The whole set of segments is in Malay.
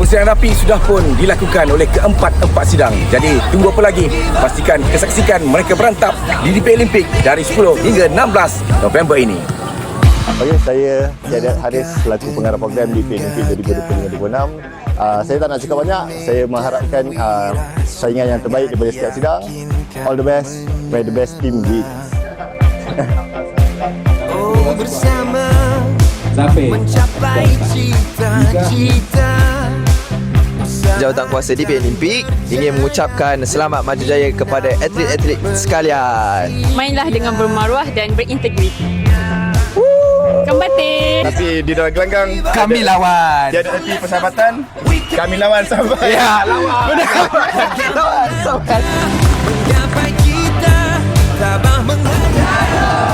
Persidangan rapi sudah pun dilakukan oleh keempat-empat sidang. Jadi tunggu apa lagi? Pastikan kita saksikan mereka berantap di DP Olimpik dari 10 hingga 16 November ini. Okay, saya Jadat Haris selaku pengarah program di Olimpik 2025-2026. Saya tak nak cakap banyak. Saya mengharapkan saingan yang terbaik daripada setiap sidang. All the best. May the best team wins. Bersama mencapai cita-cita. Jawatankuasa DP Olimpik ingin mengucapkan selamat maju jaya kepada atlet-atlet sekalian. Mainlah dengan bermaruah dan berintegriti. Kembali. Tapi di dalam gelanggang Kami lawan. Tiada erti persahabatan. Kami lawan sampai. Ya, lawan. Lawan sampai. Mencapai cita, tabah menghadap.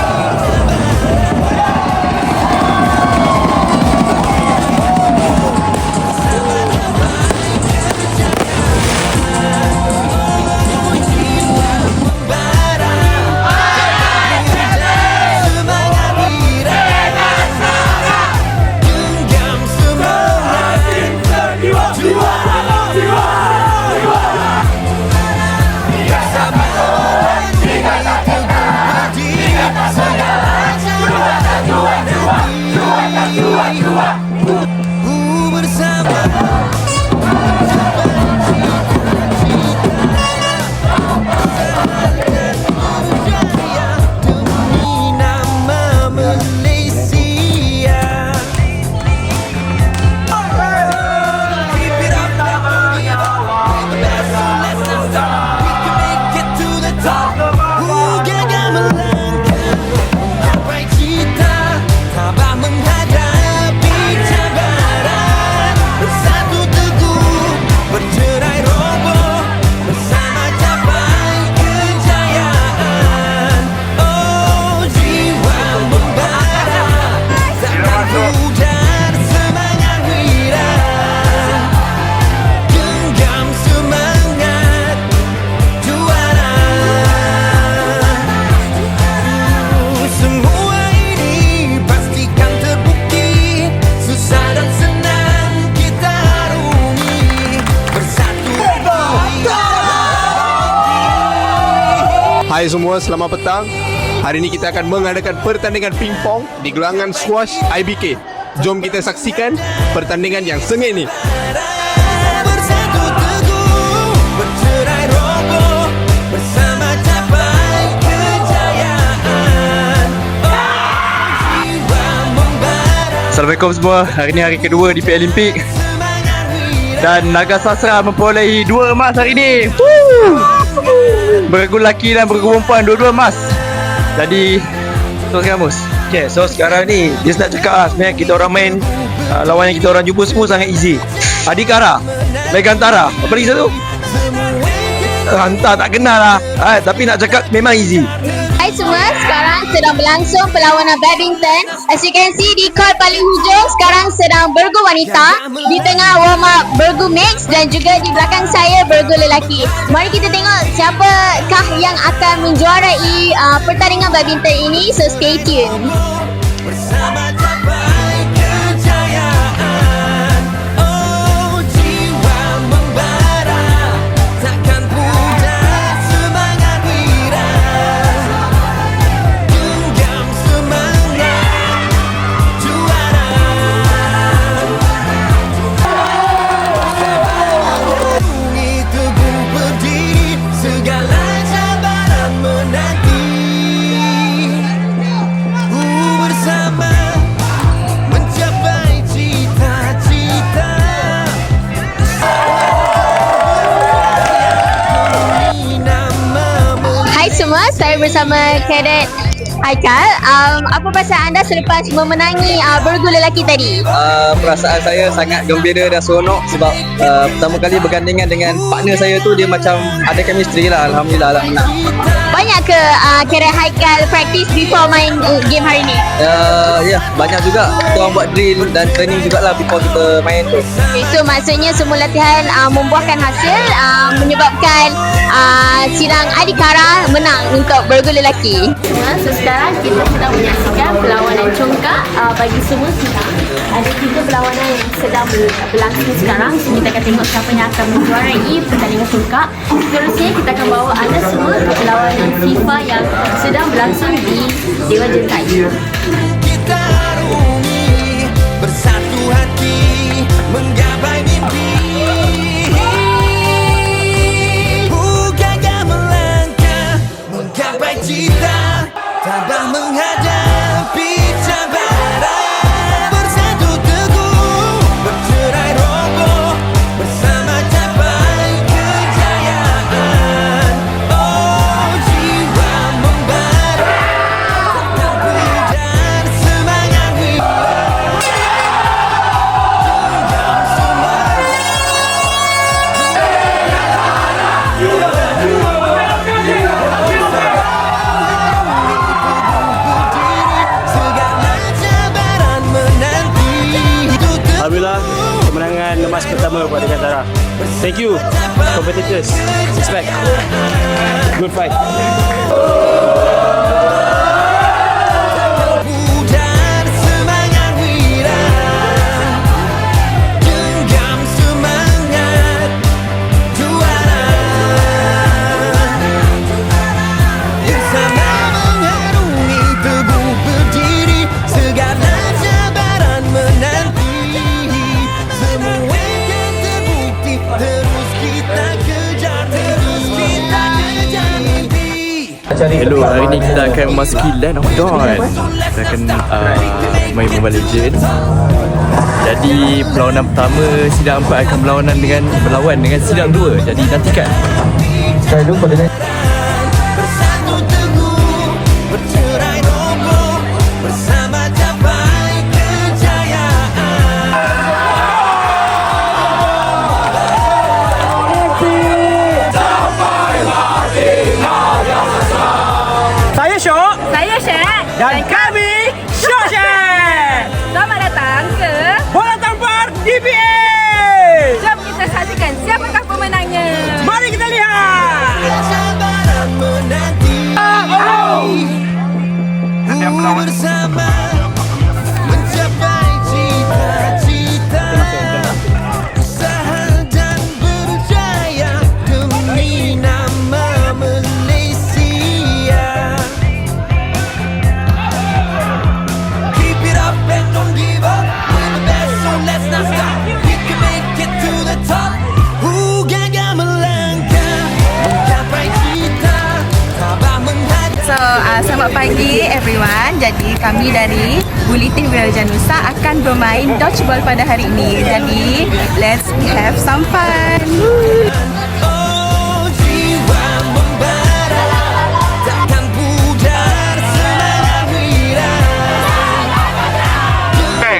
Hai semua, selamat petang. Hari ini kita akan mengadakan pertandingan pingpong di gelangan squash IBK. Jom kita saksikan pertandingan yang sengit ni. Bersatu teguh, bercerai roboh, bersama capai kejayaan. Jiwa membara. Assalamualaikum semua. Hari ini hari kedua di DP Olimpik dan Naga Sastra memperolehi 2 emas hari ini. Bergu lelaki dan bergu perempuan dua-dua emas. Jadi teruskan Mus. Okay, so sekarang ni dia nak cakap sebenarnya kita orang main lawan yang kita orang jumpa semua sangat easy. Adikara, Megantara, apa lagi satu? Hantar tak kenal lah. Tapi nak cakap memang easy. Hai semua, sekarang sedang berlangsung perlawanan badminton. As you can see di court paling hujung sekarang sedang bergu wanita, di tengah warm up bergu mix dan juga di belakang saya bergu lelaki. Mari kita tengok siapakah yang akan menjuarai pertandingan badminton ini, so stay tuned. Bersama capai kejayaan. Oh, jiwa membara, takkan pudar semangat wira. Genggam semangat juara. Bumi teguh berdiri, segala cabaran menanti. Bersama mencapai cita-cita. Hai semua, saya bersama Kadet Haikal. Apa perasaan anda selepas memenangi bergu lelaki tadi? Perasaan saya sangat gembira dan seronok sebab pertama kali bergandingan dengan partner saya tu, dia macam ada chemistry lah. Alhamdulillah lah menang. Banyak ke Kadet Haikal practice before main game hari ni? Ya, banyak juga. Kita orang buat drill dan training jugalah before kita main tu. Okay, so maksudnya semua latihan membuahkan hasil, menyebabkan sidang Adikara menang untuk bergu lelaki. So sekarang kita sedang menyaksikan perlawanan congkak bagi semua sidang. Ada 3 perlawanan yang sedang berlangsung sekarang. So, kita akan tengok siapa yang akan menjuarai pertandingan congkak. Seterusnya kita akan bawa anda semua ke perlawanan FIFA yang sedang berlangsung di Dewan Jintai. Kita harungi bersatu hati menggapai mimpi. Gagah melangkah menggapai cita, tabah menghadapi cabaran. Bersatu teguh bercerai roboh bersama capai kejayaan. Oh jiwa membara tak pujar semangat hidup. Genggam semangat. Segala cabaran menanti. Alhamdulillah, kemenangan emas pertama buat Nugantara. Thank you, competitors. Respect. Good fight. Pujar semangat wira, genggam semangat juara. Bersama mengharungi teguh berdiri, segala cabaran menanti. Semua yang terbukti, terus kita kejar, terus kita kejar mimpi. Hello, hari ni kita akan memasuki Land of Dawn. Kita akan main Mobile Legends. Jadi perlawanan pertama sidang 4 akan berlawan dengan sidang 2. Jadi nantikan. Bersatu teguh bercerai roboh bersama capai kejayaan. Saya Syok Saya Syed dan kami Syok Syek. Selamat datang ke Bola tampar DPA. Jom kita saksikan siapakah pemenangnya. Mari kita lihat. Cabaran menanti. Bersama mencapai cita-cita. Usaha dan berjaya demi nama Malaysia. Keep it up and don't give up. We're the best, so let's not stop. We can make it to the top. Gagah melangkah menggapai cita, tabah menghadapi. So, selamat pagi everyone. Jadi kami dari Bulletin Wiraja Nusa akan bermain dodgeball pada hari ini. Jadi, let's have some fun. Oh jiwa membara, takkan pudar semangat wira.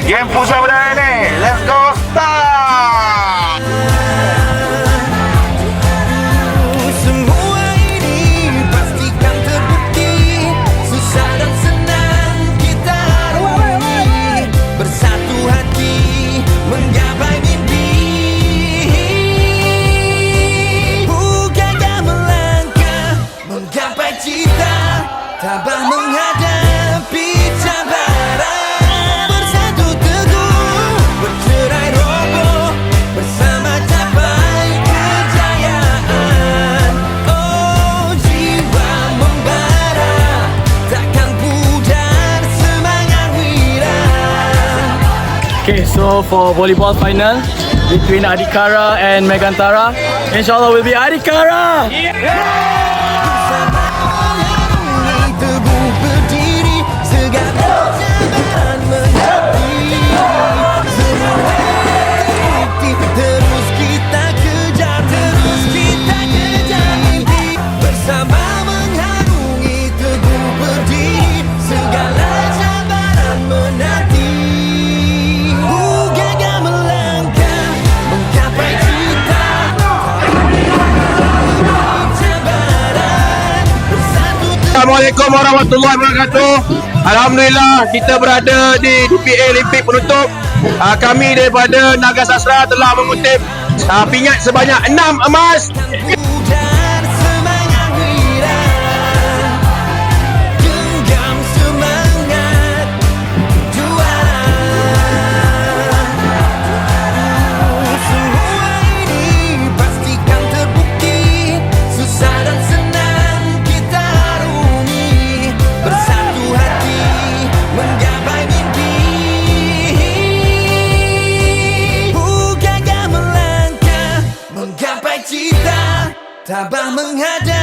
Game pusat pada ni. Let's go start. Semua ini pastikan terbukti, susah dan senang kita harungi bersatu hati menggapai mimpi. Gagah melangkah menggapai cita, tabah menghadapi cabaran. Bersatu teguh bercerai roboh bersama capai kejayaan. Oh jiwa membara, takkan pudar semangat wira. Okay, so for volleyball final between Adhikara and Megantara, inshallah will be Adhikara. Harungi teguh berdiri, segala cabaran menanti. Semua terbukti, terus kita kejar, terus kita kejar mimpi. Bersama mengharungi teguh berdiri, segala cabaran menanti. Gagah melangkah menggapai cita, cabaran bersatu teguh. Assalamualaikum warahmatullahi wabarakatuh. Alhamdulillah kita berada di DPA Olimpik penutup. Kami daripada Naga Sastra telah mengutip pingat sebanyak 6 emas. Pujar semangat wira, genggam semangat tabah menghadap